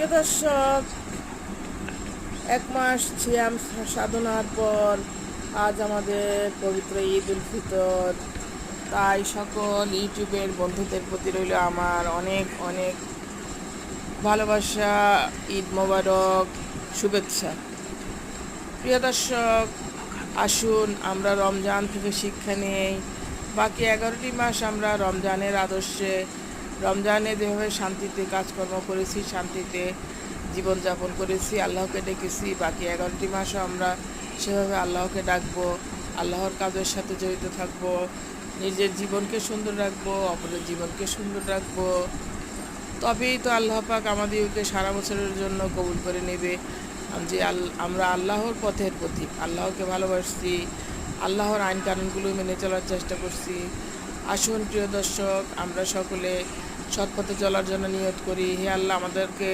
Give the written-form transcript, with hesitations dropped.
প্রিয় দর্শক, এক মাস সিয়াম সাধনার পর আজ আমাদের পবিত্র ঈদ উল ফিতর। তাই সকল ইউটিউবের বন্ধুদের প্রতি রইল আমার অনেক অনেক ভালোবাসা, ঈদ মোবারক, শুভেচ্ছা। প্রিয় দর্শক, আসুন আমরা রমজান থেকে শিক্ষা নেই। বাকি 11টি মাস আমরা রমজানের আদর্শে, রমজানে যেভাবে শান্তিতে কাজকর্ম করেছি, শান্তিতে জীবনযাপন করেছি, আল্লাহকে ডেকেছি, বাকি 11টি মাসও আমরা সেভাবে আল্লাহকে ডাকবো, আল্লাহর কাজের সাথে জড়িত থাকবো, নিজের জীবনকে সুন্দর রাখবো, অপরের জীবনকে সুন্দর রাখবো। তবেই তো আল্লাহ পাক আমাদেরকে সারা বছরের জন্য কবুল করে নেবে। যে আমরা আল্লাহর পথের প্রতীক, আল্লাহকে ভালোবাসছি, আল্লাহর আইন কানুনগুলো মেনে চলার চেষ্টা করছি। আসুন প্রিয় দর্শক, আমরা সকলে সৎ পথে চলার জন্য নিয়ত করি। হে আল্লাহ, আমাদেরকে